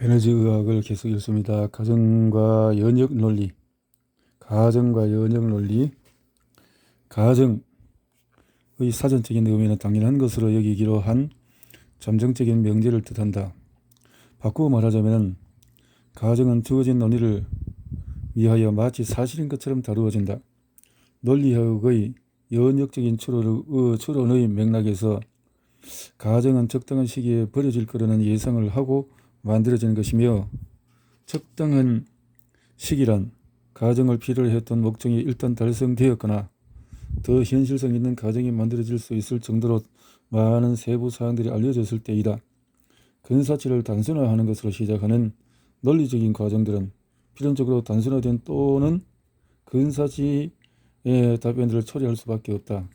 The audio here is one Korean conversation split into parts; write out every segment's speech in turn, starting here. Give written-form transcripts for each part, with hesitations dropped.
에너지 의학을 계속 읽습니다. 가정과 연역 논리, 가정과 연역 논리, 가정의 사전적인 의미는 당연한 것으로 여기기로 한 잠정적인 명제를 뜻한다. 바꾸어 말하자면 가정은 주어진 논리를 위하여 마치 사실인 것처럼 다루어진다. 논리학의 연역적인 추론의 맥락에서 가정은 적당한 시기에 버려질 거라는 예상을 하고 만들어진 것이며, 적당한 시기란 가정을 필요로 했던 목적이 일단 달성되었거나 더 현실성 있는 가정이 만들어질 수 있을 정도로 많은 세부 사항들이 알려졌을 때이다. 근사치를 단순화하는 것으로 시작하는 논리적인 과정들은 필연적으로 단순화된 또는 근사치의 답변들을 처리할 수밖에 없다.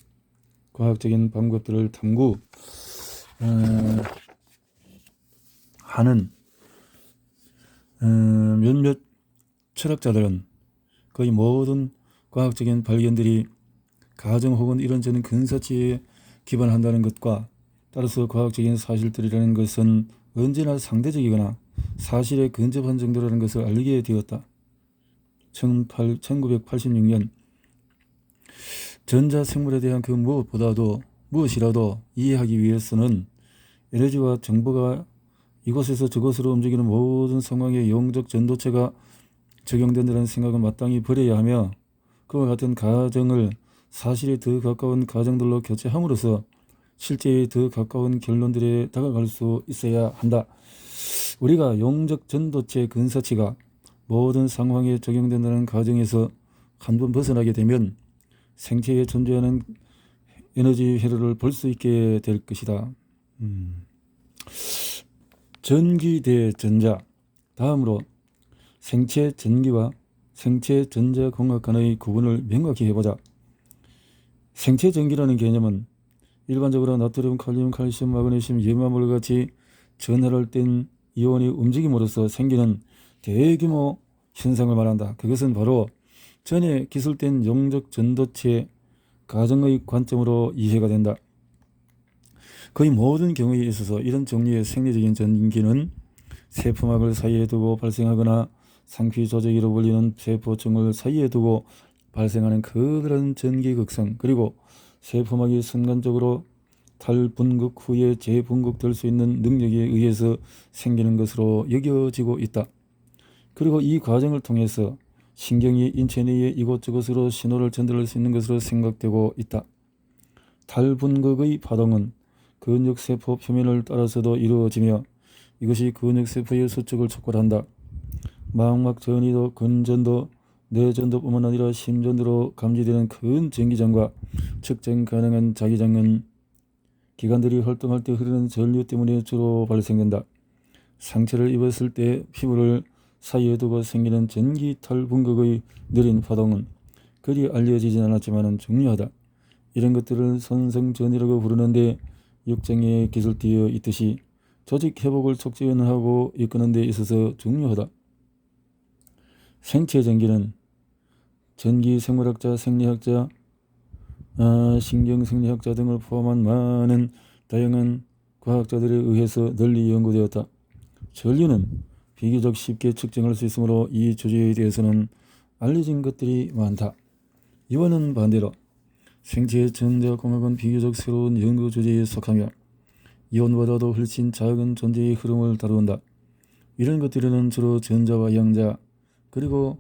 과학적인 방법들을 탐구하는 몇몇 철학자들은 거의 모든 과학적인 발견들이 가정 혹은 이런저런 근사치에 기반한다는 것과, 따라서 과학적인 사실들이라는 것은 언제나 상대적이거나 사실에 근접한 정도라는 것을 알게 되었다. 1986년 전자생물에 대한 그 무엇이라도 이해하기 위해서는 에너지와 정보가 이곳에서 저곳으로 움직이는 모든 상황에 영적 전도체가 적용된다는 생각을 마땅히 버려야 하며, 그와 같은 가정을 사실에 더 가까운 가정들로 교체함으로써 실제에 더 가까운 결론들에 다가갈 수 있어야 한다. 우리가 영적 전도체 근사치가 모든 상황에 적용된다는 가정에서 한번 벗어나게 되면 생체에 존재하는 에너지 회로를 볼 수 있게 될 것이다. 전기 대 전자. 다음으로 생체 전기와 생체 전자 공학 간의 구분을 명확히 해보자. 생체 전기라는 개념은 일반적으로 나트륨, 칼륨, 칼슘, 마그네슘, 염화물 같이 전하를 뗀 이온이 움직임으로써 생기는 대규모 현상을 말한다. 그것은 바로 전에 기술된 영적 전도체 가정의 관점으로 이해가 된다. 거의 모든 경우에 있어서 이런 종류의 생리적인 전기는 세포막을 사이에 두고 발생하거나 상피 조직이로 불리는 세포층을 사이에 두고 발생하는 그런 전기 극성, 그리고 세포막이 순간적으로 탈분극 후에 재분극될 수 있는 능력에 의해서 생기는 것으로 여겨지고 있다. 그리고 이 과정을 통해서 신경이 인체 내에 이곳저곳으로 신호를 전달할 수 있는 것으로 생각되고 있다. 탈분극의 파동은 근육세포 표면을 따라서도 이루어지며 이것이 근육세포의 수축을 촉발한다. 망막 전이도 근전도 뇌전도 뿐만 아니라 심전도로 감지되는 큰 전기장과 측정 가능한 자기장은 기관들이 활동할 때 흐르는 전류 때문에 주로 발생된다. 상처를 입었을 때 피부를 사이에 두고 생기는 전기 탈분극의 느린 파동은 그리 알려지진 않았지만 중요하다. 이런 것들을 선성전이라고 부르는데 육정에 기술되어 있듯이 조직 회복을 촉진하고 이끄는 데 있어서 중요하다. 생체 전기는 전기 생물학자, 생리학자, 신경생리학자 등을 포함한 많은 다양한 과학자들에 의해서 널리 연구되었다. 전류는 비교적 쉽게 측정할 수 있으므로 이 주제에 대해서는 알려진 것들이 많다. 이와는 반대로 생체 전자공학은 비교적 새로운 연구 주제에 속하며 이온보다도 훨씬 작은 존재의 흐름을 다룬다. 이런 것들에는 주로 전자와 양자, 그리고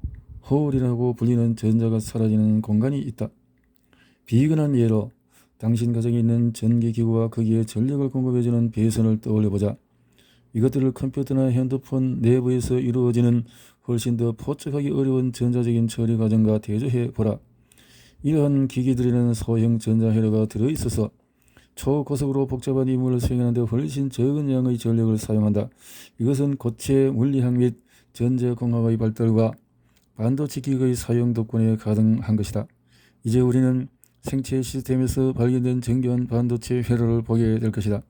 홀이라고 불리는 전자가 사라지는 공간이 있다. 비근한 예로 당신 가정에 있는 전기기구와 거기에 전력을 공급해주는 배선을 떠올려보자. 이것들을 컴퓨터나 핸드폰 내부에서 이루어지는 훨씬 더 포착하기 어려운 전자적인 처리 과정과 대조해보라. 이러한 기기들에는 소형 전자회로가 들어있어서 초고속으로 복잡한 임무를 수행하는 데 훨씬 적은 양의 전력을 사용한다. 이것은 고체 물리학 및 전자공학의 발달과 반도체 기기의 사용 덕분에 가능한 것이다. 이제 우리는 생체 시스템에서 발견된 정교한 반도체 회로를 보게 될 것이다.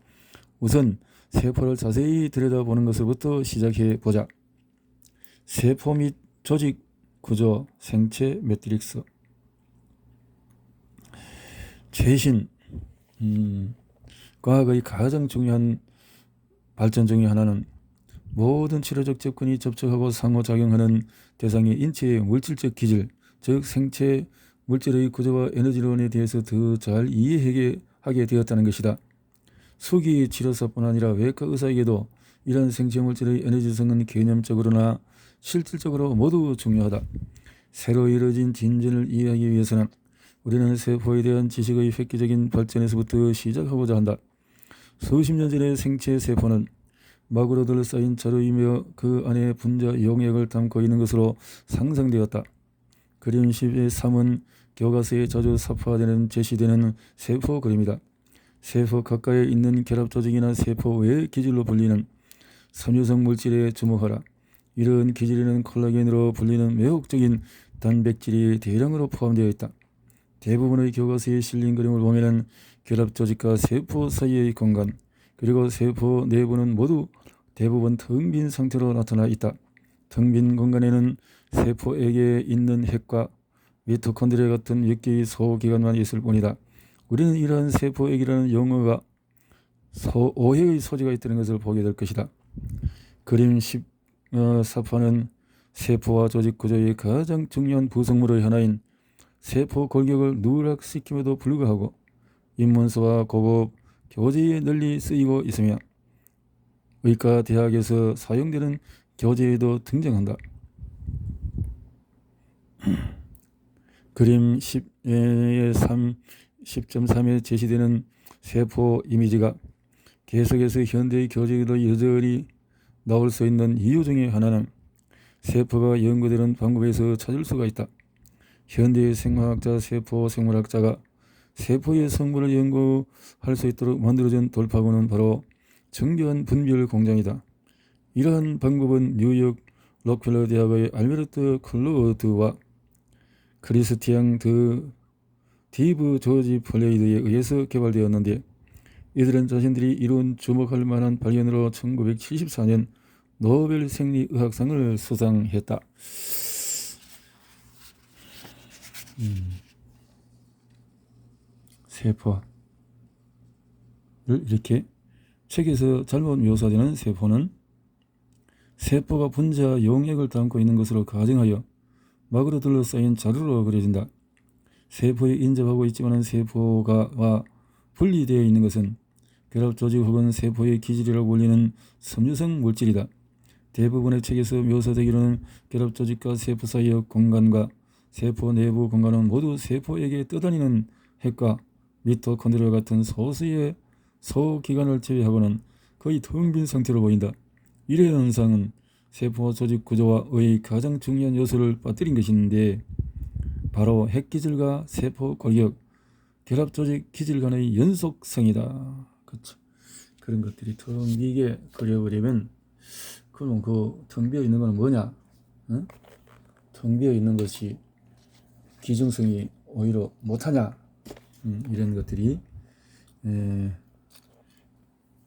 우선 세포를 자세히 들여다보는 것부터 시작해 보자. 세포 및 조직 구조, 생체 매트릭스. 최신 과학의 가장 중요한 발전 중의 하나는 모든 치료적 접근이 접촉하고 상호작용하는 대상의 인체의 물질적 기질, 즉 생체 물질의 구조와 에너지론에 대해서 더 잘 이해하게 되었다는 것이다. 수기 치료사뿐 아니라 외과 의사에게도 이러한 생체 물질의 에너지성은 개념적으로나 실질적으로 모두 중요하다. 새로 이루어진 진전을 이해하기 위해서는 우리는 세포에 대한 지식의 획기적인 발전에서부터 시작하고자 한다. 수십 년 전의 생체 세포는 막으로 둘러싸인 자루이며 그 안에 분자 용액을 담고 있는 것으로 상상되었다. 그림 13은 교과서에 자주 삽화되는 제시되는 세포 그림이다. 세포 가까이에 있는 결합 조직이나 세포 외 기질로 불리는 섬유성 물질에 주목하라. 이런 기질에는 콜라겐으로 불리는 매혹적인 단백질이 대량으로 포함되어 있다. 대부분의 교과서에 실린 그림을 보면 결합 조직과 세포 사이의 공간, 그리고 세포 내부는 모두 대부분 텅 빈 상태로 나타나 있다. 텅 빈 공간에는 세포에게 있는 핵과 미토콘드리아 같은 몇 개의 소기관만 있을 뿐이다. 우리는 이러한 세포액이라는 용어가 오해의 소지가 있다는 것을 보게 될 것이다. 그림 14판은 세포와 조직 구조의 가장 중요한 구성물의 하나인 세포 골격을 누락시킴에도 불구하고 입문서와 고급 교재에 널리 쓰이고 있으며 의과 대학에서 사용되는 교재에도 등장한다. 그림 10.3에 제시되는 세포 이미지가 계속해서 현대의 교재에도 여전히 나올 수 있는 이유 중에 하나는 세포가 연구되는 방법에서 찾을 수가 있다. 현대의 생화학자, 세포 생물학자가 세포의 성분을 연구할 수 있도록 만들어진 돌파구는 바로 정교한 분별 공장이다. 이러한 방법은 뉴욕 록펠러 대학의 알베르트 클로드와 크리스티앙 드 디브 조지 폴레이드에 의해서 개발되었는데, 이들은 자신들이 이룬 주목할 만한 발견으로 1974년 노벨 생리의학상을 수상했다. 세포를 이렇게 책에서 잘못 묘사되는 세포는 세포가 분자 용액을 담고 있는 것으로 가정하여 막으로 둘러싸인 자루로 그려진다. 세포에 인접하고 있지만 세포가 분리되어 있는 것은 결합 조직 혹은 세포의 기질이라고 불리는 섬유성 물질이다. 대부분의 책에서 묘사되기로는 결합 조직과 세포 사이의 공간과 세포 내부 공간은 모두 세포에게 떠다니는 핵과 미토콘드리아 같은 소수의 소기관을 제외하고는 거의 텅 빈 상태로 보인다. 이러한 현상은 세포 조직 구조와의 가장 중요한 요소를 빠뜨린 것인데, 바로 핵기질과 세포 골격, 결합 조직 기질 간의 연속성이다. 그렇죠. 그런 것들이 텅 비게 그려버리면, 그럼 그 텅 비어 있는 건 뭐냐? 응? 텅 비어 있는 것이 기중성이 오히려 못하냐? 이런 것들이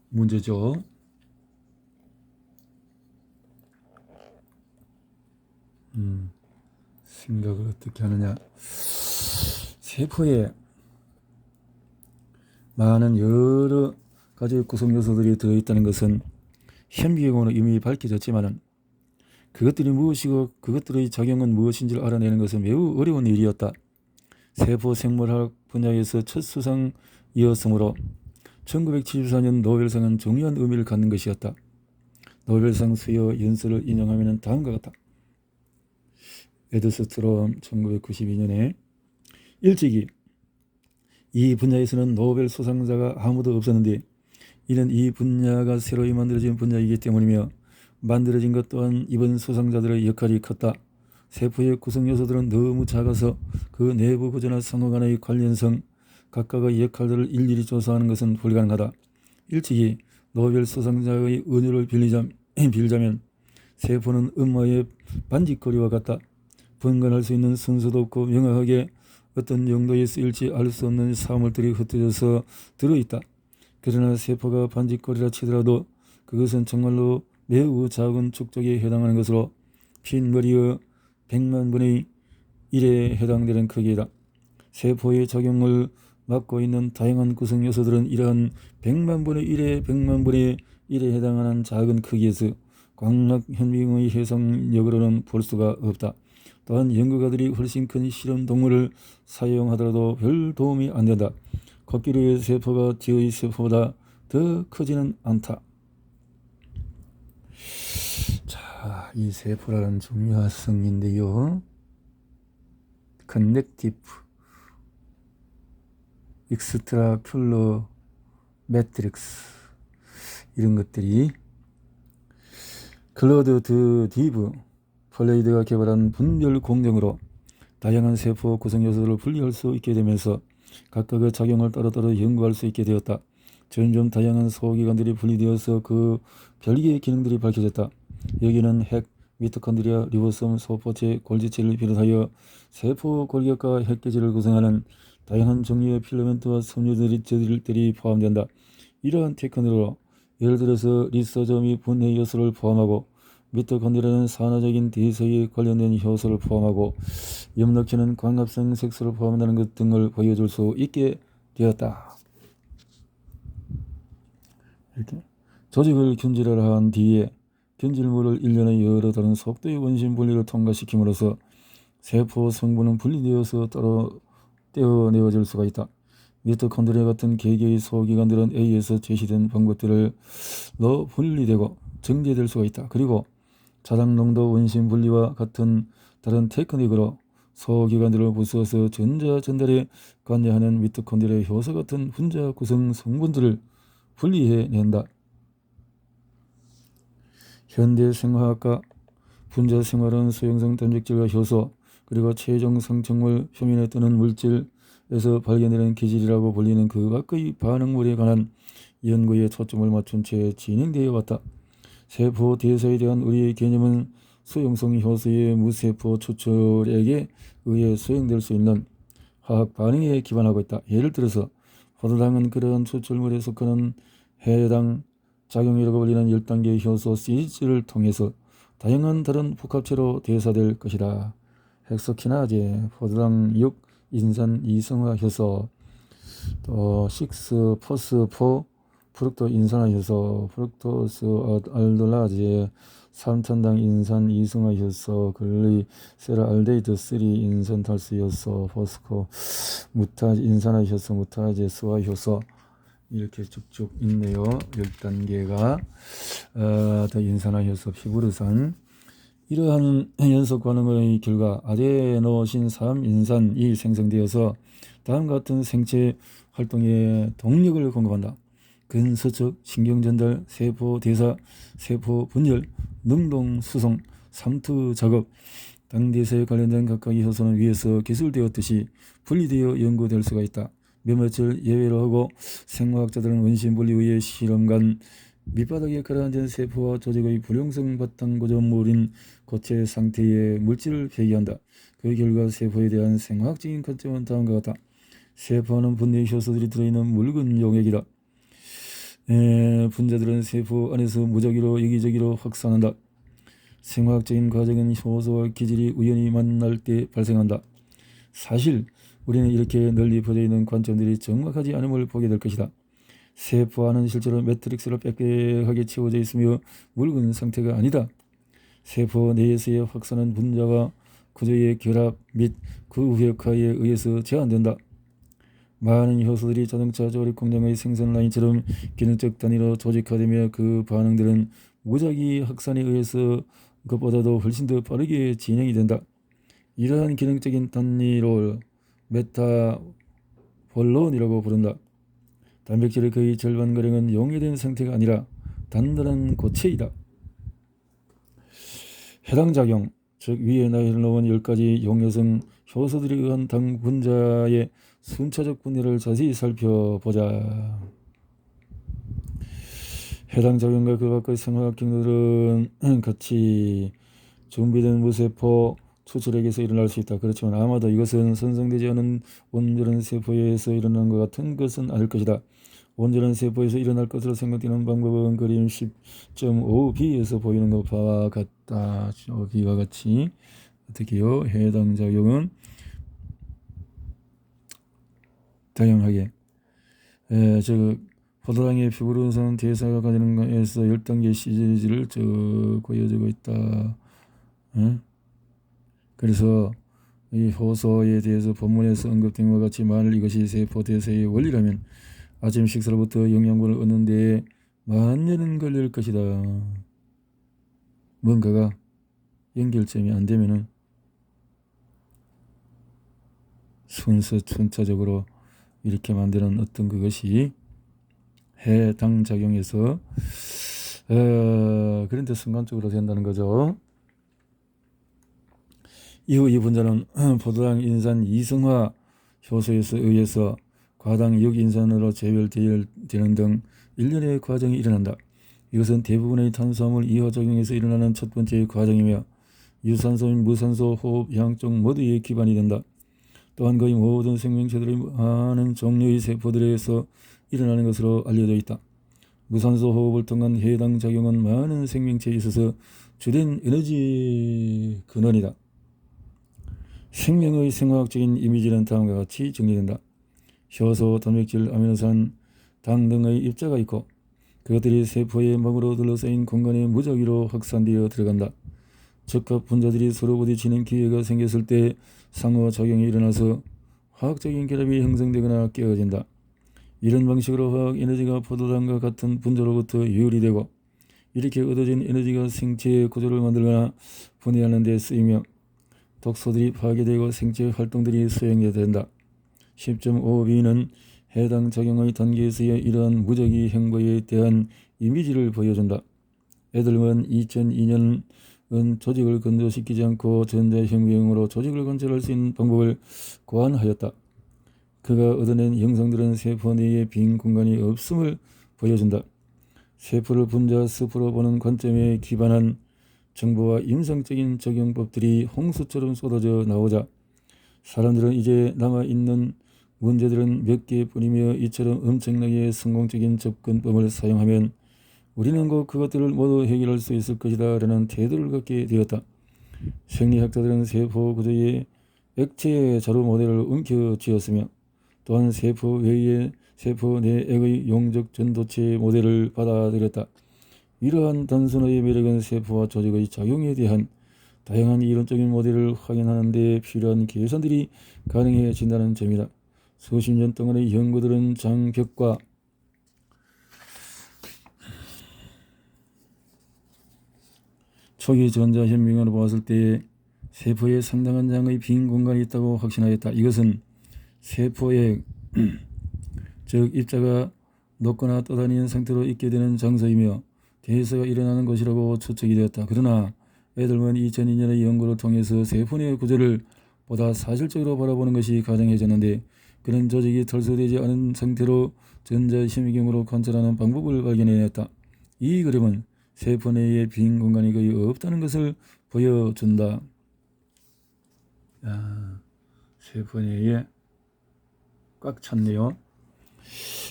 문제죠. 생각을 어떻게 하느냐. 세포에 많은 여러 가지 구성 요소들이 들어있다는 것은 현미경으로 이미 밝혀졌지만, 그것들이 무엇이고 그것들의 작용은 무엇인지를 알아내는 것은 매우 어려운 일이었다. 세포 생물학 분야에서 첫 수상이었으므로 1974년 노벨상은 중요한 의미를 갖는 것이었다. 노벨상 수여 연설을 인용하면 다음과 같다. 에드스트롬 1992년에 일찍이 이 분야에서는 노벨 수상자가 아무도 없었는데, 이는 이 분야가 새로이 만들어진 분야이기 때문이며 만들어진 것 또한 이번 수상자들의 역할이 컸다. 세포의 구성 요소들은 너무 작아서 그 내부 구조나 상호 간의 관련성, 각각의 역할들을 일일이 조사하는 것은 불가능하다. 일찍이 노벨 수상자의 은유를 빌자면 세포는 엄마의 반짓거리와 같다. 분간할 수 있는 순서도 없고 명확하게 어떤 용도에 쓰일지 알 수 없는 사물들이 흩어져서 들어있다. 그러나 세포가 반짓거리라 치더라도 그것은 정말로 매우 작은 축적에 해당하는 것으로 핀머리의 100만 분의 1에 해당되는 크기이다. 세포의 작용을 맡고 있는 다양한 구성 요소들은 이러한 100만 분의 1의 100만 분의 1에 해당하는 작은 크기에서 광학 현미경의 해상력으로는 볼 수가 없다. 또한 연구가들이 훨씬 큰 실험 동물을 사용하더라도 별 도움이 안 된다. 코끼리의 세포가 쥐의 세포보다 더 크지는 않다. 자, 이 세포라는 중요성인데요. 커넥티브, 익스트라큘러 매트릭스 이런 것들이 클로드 드 디브 펄레이드가 개발한 분별 공정으로 다양한 세포 구성 요소들을 분리할 수 있게 되면서 각각의 작용을 따로따로 연구할 수 있게 되었다. 점점 다양한 소기관들이 분리되어서 그 별개의 기능들이 밝혀졌다. 여기는 핵, 미토콘드리아, 리보솜, 소포체, 골지체를 비롯하여 세포 골격과 핵계지를 구성하는 다양한 종류의 필라멘트와 섬유들이 포함된다. 이러한 테크닉으로 예를 들어서 리소저 및 분해 요소를 포함하고 미토콘드리아는 산화적인 대사에 관련된 효소를 포함하고 엽록체는 광합성 색소를 포함한다는 것 등을 보여줄 수 있게 되었다. 이렇게 조직을 균질화한 뒤에 균질물을 일련의 여러 다른 속도의 원심 분리를 통과시킴으로써 세포 성분은 분리되어서 따로 떼어내어질 수가 있다. 미토콘드리아 같은 개개의 소기관들은 A에서 제시된 방법들로 분리되고 정제될 수가 있다. 그리고 자당농도 원심 분리와 같은 다른 테크닉으로 소기관들을 부수어서 전자 전달에 관여하는 미토콘드리아 효소 같은 분자 구성 성분들을 분리해낸다. 현대 생화학과 분자 생활은 소형성 단백질과 효소 그리고 최종 성층물 표면에 뜨는 물질에서 발견되는 기질이라고 불리는 그 밖의 반응물에 관한 연구에 초점을 맞춘 채 진행되어 왔다. 세포 대사에 대한 우리의 개념은 수용성 효소의 무세포 추출액에 의해 수행될 수 있는 화학 반응에 기반하고 있다. 예를 들어서 포도당은 그러한 추출물에 속하는 해당 작용이라고 불리는 10단계의 효소 시리즈를 통해서 다양한 다른 복합체로 대사될 것이다. 헥소키나제, 포도당 6, 인산 이성화 효소, 또 6, 포스포, 프룩토 인산화 효소, 프룩토스 알돌라제, 3천당 인산 이성화 효소, 글리세랄데히드 3 인산 탈수 효소, 포스코 무타 인산화 효소, 무타제 수화 효소 이렇게 쭉쭉 있네요. 10단계가 더 인산화 효소, 피브르산 이러한 연속 반응의 결과 아데노신 3 인산이 생성되어서 다음과 같은 생체 활동에 동력을 공급한다. 근서적, 신경전달, 세포 대사, 세포 분열, 능동 수송, 삼투 작업, 당대사에 관련된 각각의 효소는 위에서 기술되었듯이 분리되어 연구될 수가 있다. 몇몇을 예외로 하고 생화학자들은 원심 분리 후의 실험관 밑바닥에 가라앉은 세포와 조직의 불용성 바탕 구조물인 고체 상태의 물질을 배기한다. 그 결과 세포에 대한 생화학적인 관점은 다음과 같다. 세포는 분해 효소들이 들어있는 묽은 용액이다. 분자들은 세포 안에서 무작위로 여기저기로 확산한다. 생화학적인 과정은 효소와 기질이 우연히 만날 때 발생한다. 사실 우리는 이렇게 널리 퍼져 있는 관점들이 정확하지 않음을 보게 될 것이다. 세포 안은 실제로 매트릭스로 빽빽하게 채워져 있으며 묽은 상태가 아니다. 세포 내에서의 확산은 분자와 구조의 결합 및 그 후역화에 의해서 제한된다. 많은 효소들이 자동차 조립 공장의 생산 라인처럼 기능적 단위로 조직화되며 그 반응들은 무작위 확산에 의해서 그것보다도 훨씬 더 빠르게 진행이 된다. 이러한 기능적인 단위를 메타볼론이라고 부른다. 단백질의 거의 절반가량은 용해된 상태가 아니라 단단한 고체이다. 해당 작용, 즉 위에 나열해놓은 10가지 용해성 효소들에 의한 당 분자의 순차적 분해를 자세히 살펴보자. 해당 작용과 그 밖의 생화학 경로들은 같이 준비된 무세포 추출액에서 일어날 수 있다. 그렇지만 아마도 이것은 선성되지 않은 온전한 세포에서 일어나는 것 같은 것은 아닐 것이다. 온전한 세포에서 일어날 것으로 생각되는 방법은 그림 10.5b에서 보이는 것과 같다. B와 같이 어떻게요? 해당 작용은 다양하게 즉 포도당의 피부로선 대사가 가지는 것에서 10단계 시리즈를 쭉 보여주고 있다. 응? 그래서 이 효소에 대해서 본문에서 언급된 것 같이 만일 이것이 세포 대사의 원리라면 아침 식사로부터 영양분을 얻는 데에 만 년은 걸릴 것이다. 뭔가가 연결점이 안 되면은 순차적으로 이렇게 만드는 어떤 그것이 해당 작용해서 그런데 순간적으로 된다는 거죠. 이후 이 분자는 포도당 인산 이성화 효소에서 의해서 과당 역인산으로 재별되는 등 일련의 과정이 일어난다. 이것은 대부분의 탄수화물 이화작용에서 일어나는 첫 번째 과정이며 유산소 및 무산소 호흡 양쪽 모두의 기반이 된다. 또한 거의 모든 생명체들의 많은 종류의 세포들에서 일어나는 것으로 알려져 있다. 무산소 호흡을 통한 해당 작용은 많은 생명체에 있어서 주된 에너지 근원이다. 생명의 생화학적인 이미지는 다음과 같이 정리된다. 효소, 단백질, 아미노산, 당 등의 입자가 있고 그것들이 세포의膜으로 둘러싸인 공간에 무작위로 확산되어 들어간다. 적합 분자들이 서로 부딪히는 기회가 생겼을 때 상호작용이 일어나서 화학적인 결합이 형성되거나 깨어진다. 이런 방식으로 화학 에너지가 포도당과 같은 분자로부터 유리되고 이렇게 얻어진 에너지가 생체의 구조를 만들거나 분해하는 데 쓰이며 독소들이 파괴되고 생체 활동들이 수행해야 된다. 10.5b는 해당 작용의 단계에서의 이러한 무작위 행보에 대한 이미지를 보여준다. 에들먼 2002년은 조직을 건조시키지 않고 전자현미경으로 조직을 관찰할 수 있는 방법을 고안하였다. 그가 얻어낸 영상들은 세포 내에 빈 공간이 없음을 보여준다. 세포를 분자 숲으로 보는 관점에 기반한 정보와 임상적인 적용법들이 홍수처럼 쏟아져 나오자 사람들은 이제 남아있는 문제들은 몇 개뿐이며 이처럼 엄청나게 성공적인 접근법을 사용하면 우리는 곧 그것들을 모두 해결할 수 있을 것이다 라는 태도를 갖게 되었다. 생리학자들은 세포 구조의 액체 자료 모델을 움켜쥐었으며 또한 세포 내액의 용적 전도체 모델을 받아들였다. 이러한 단순의 매력은 세포와 조직의 작용에 대한 다양한 이론적인 모델을 확인하는 데 필요한 계산들이 가능해진다는 점이다. 수십 년 동안의 연구들은 장벽과 초기 전자현미경으로 보았을 때 세포에 상당한 양의 빈 공간이 있다고 확신하였다. 이것은 세포의 즉 입자가 녹거나 떠다니는 상태로 있게 되는 장소이며 대사가 일어나는 것이라고 추측이 되었다. 그러나 에들먼 2002년의 연구를 통해서 세포 내 구조를 보다 사실적으로 바라보는 것이 가능해졌는데 그런 조직이 털소되지 않은 상태로 전자현미경으로 관찰하는 방법을 발견해냈다. 이 그림은 세포 내에 빈 공간이 거의 없다는 것을 보여준다. 세포 내에 꽉 찼네요.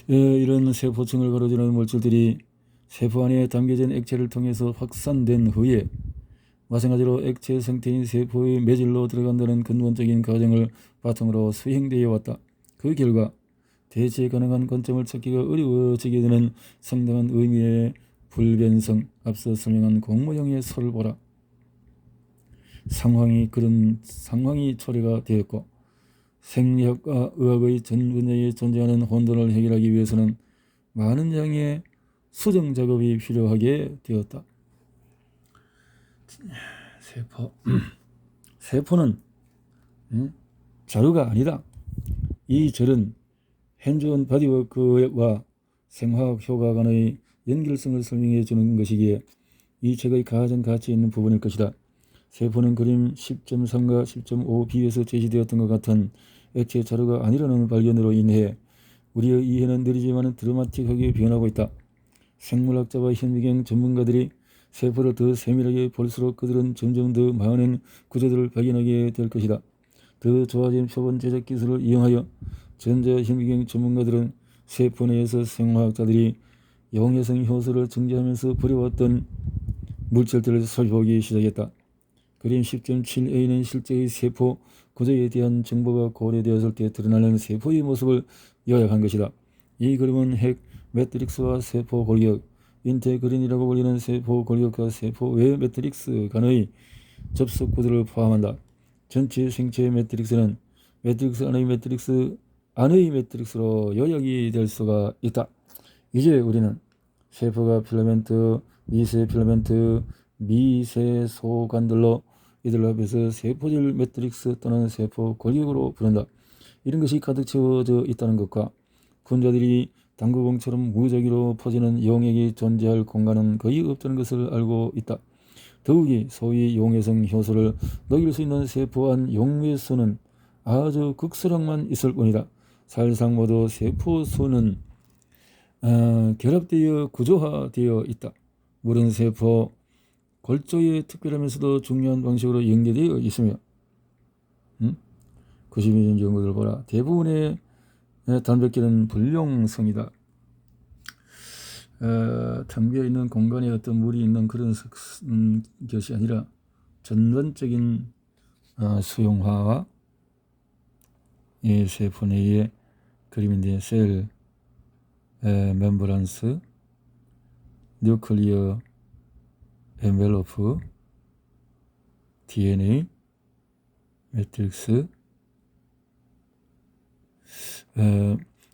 이런 세포층을 가로지르는 물질들이 세포 안에 담겨진 액체를 통해서 확산된 후에 마찬가지로 액체 상태인 세포의 매질로 들어간다는 근본적인 과정을 바탕으로 수행되어 왔다. 그 결과 대체 가능한 관점을 찾기가 어려워지게 되는 상당한 의미의 불변성, 앞서 설명한 공모형의 설을 보라. 그런 상황이 초래가 되었고 생리학과 의학의 전 분야에 존재하는 혼돈을 해결하기 위해서는 많은 양의 수정 작업이 필요하게 되었다. 세포는 자료가 아니다. 이 절은 핸즈온 바디워크와 생화학 효과 간의 연결성을 설명해 주는 것이기에 이 책의 가장 가치 있는 부분일 것이다. 세포는 그림 10.3과 10.5b에서 제시되었던 것 같은 액체 자료가 아니라는 발견으로 인해 우리의 이해는 느리지만 드라마틱하게 변하고 있다. 생물학자와 현미경 전문가들이 세포를 더 세밀하게 볼수록 그들은 점점 더 많은 구조들을 발견하게 될 것이다. 더 좋아진 표본 제작 기술을 이용하여 전자현미경 전문가들은 세포 내에서 생화학자들이 용해성 효소를 정제하면서 버려왔던 물질들을 살펴보기 시작했다. 그림 10.7a는 실제의 세포 구조에 대한 정보가 고려되었을 때 드러나는 세포의 모습을 요약한 것이다. 이 그림은 핵 매트릭스와 세포 골격, 인테그린이라고 불리는 세포 골격과 세포 외 매트릭스 간의 접속 구조를 포함한다. 전체 생체 매트릭스는 매트릭스 안의 매트릭스로 요약이 될 수가 있다. 이제 우리는 세포가 필라멘트, 미세 필라멘트, 미세 소관들로 이들로 합해서 세포질 매트릭스 또는 세포 골격으로 부른다. 이런 것이 가득 채워져 있다는 것과 분자들이 당구공처럼 무작위로 퍼지는 용액이 존재할 공간은 거의 없다는 것을 알고 있다. 더욱이 소위 용해성 효소를 녹일 수 있는 세포 안 용매수는 아주 극소량만 있을 뿐이다. 사실상 모두 세포수는 결합되어 구조화되어 있다. 물은 세포 골조에 특별하면서도 중요한 방식으로 연계되어 있으며 92년 연구들 보라. 대부분의 단백질은 불용성이다. 텅비어 있는 공간에 어떤 물이 있는 그런 것이 아니라 전반적인 수용화와 세포 내의 그림인데 셀, 멤브란스, 뉴클리어 엔벨로프, DNA, 매트릭스,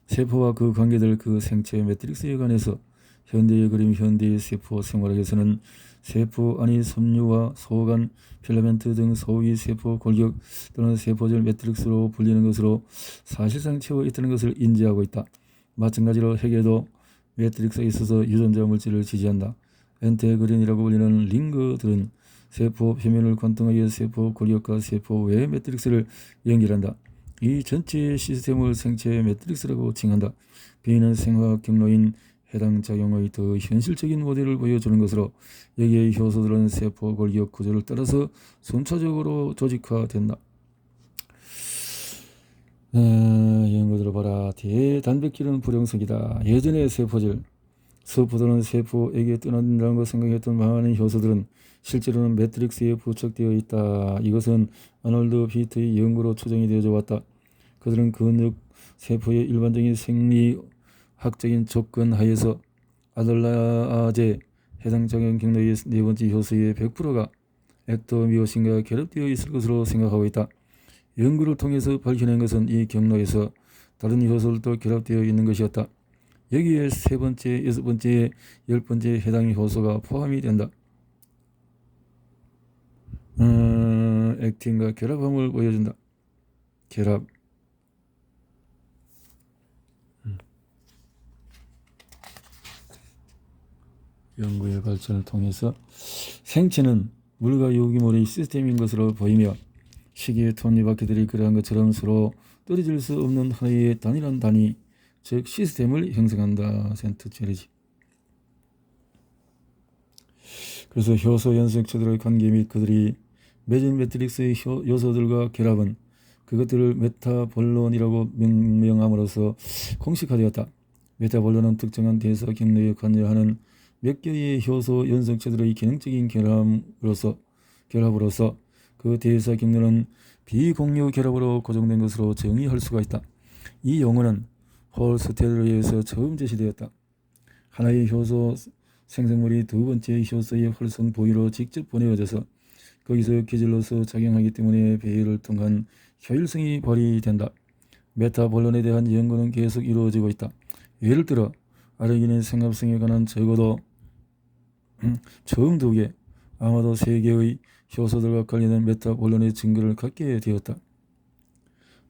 세포와 그 관계될 그 생체 매트릭스에 관해서 현대의 그림, 현대의 세포 생물학에서는 세포 안의 섬유와 소관, 필라멘트 등 소위 세포 골격 또는 세포질 매트릭스로 불리는 것으로 사실상 채워 있다는 것을 인지하고 있다. 마찬가지로 핵에도 매트릭스에 있어서 유전자 물질을 지지한다. 엔테그린이라고 불리는 링거들은 세포 표면을 관통하여 세포 골격과 세포 외 매트릭스를 연결한다. 이 전체 시스템을 생체 매트릭스라고 칭한다. B는 생화학 경로인 해당 작용의 더 현실적인 모델을 보여주는 것으로 여기의 효소들은 세포 골격 구조를 따라서 순차적으로 조직화된다. 연구들을 봐라. 대단백질은 불용성이다. 예전의 세포질, 서포도는 세포에게 떠난다고 생각했던 많은 효소들은 실제로는 매트릭스에 부착되어 있다. 이것은 아놀드 비트의 연구로 추정이 되어져 왔다. 그들은 근육 세포의 일반적인 생리학적인 조건 하에서 아들라제 해당 작용 경로의 네 번째 효소의 100%가 액토미오신과 결합되어 있을 것으로 생각하고 있다. 연구를 통해서 밝혀낸 것은 이 경로에서 다른 효소들도 결합되어 있는 것이었다. 여기에 세 번째, 여섯 번째, 열 번째 해당 효소가 포함이 된다. 액틴과 결합함을 보여준다. 결합. 연구의 발전을 통해서 생체는 물과 유기물의 시스템인 것으로 보이며 시계의 톱니바퀴들이 그러한 것처럼 서로 떨어질 수 없는 하나의 단일한 단위, 즉 시스템을 형성한다. 센트 체리지. 그래서 효소 연속체들의 관계 및 그들이 맺은 매트릭스의 요소들과 결합은 그것들을 메타볼론이라고 명명함으로써 공식화되었다. 메타볼론은 특정한 대사 경로에 관여하는 몇 개의 효소 연속체들의 기능적인 결합으로서 그 대사 경로는 비공유 결합으로 고정된 것으로 정의할 수가 있다. 이 용어는 홀스테드에 의해서 처음 제시되었다. 하나의 효소 생성물이 두 번째 효소의 활성 부위로 직접 보내어져서 거기서 기질로서 작용하기 때문에 배열을 통한 효율성이 발휘된다. 메타볼론에 대한 연구는 계속 이루어지고 있다. 예를 들어 아르기닌 생합성에 관한 적어도 처음 2개, 아마도 3개의 효소들과 관련된 메타볼론의 증거를 갖게 되었다.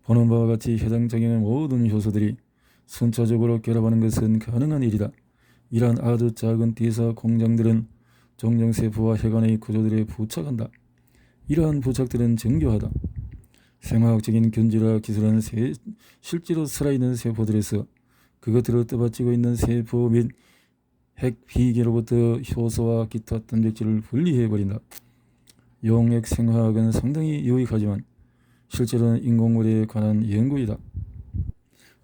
보는 바와 같이 해당 작용의 모든 효소들이 순차적으로 결합하는 것은 가능한 일이다. 이러한 아주 작은 대사 공장들은 종정세포와 혈관의 구조들에 부착한다. 이러한 부착들은 정교하다. 생화학적인 견주라 기술은 실제로 살아있는 세포들에서 그것들을 떠받치고 있는 세포 및 핵 비계로부터 효소와 기타 단백질을 분리해버린다. 용액 생화학은 상당히 유익하지만 실제로는 인공물에 관한 연구이다.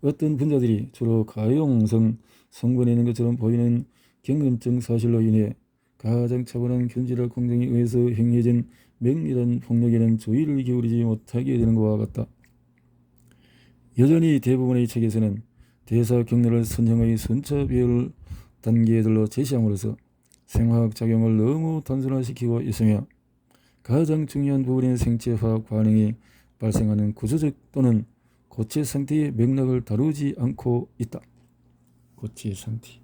어떤 분자들이 주로 가용성 성분에 있는 것처럼 보이는 경험적 사실로 인해 가장 차분한 견지락 공정에 의해서 행해진 맹렬한 폭력에는 주의를 기울이지 못하게 되는 것과 같다. 여전히 대부분의 책에서는 대사 경로를 선형의 선처 배열 단계들로 제시함으로써 생화학 작용을 너무 단순화시키고 있으며 가장 중요한 부분인 생체화학 반응이 발생하는 구조적 또는 고체 상태의 맥락을 다루지 않고 있다. 고체 상태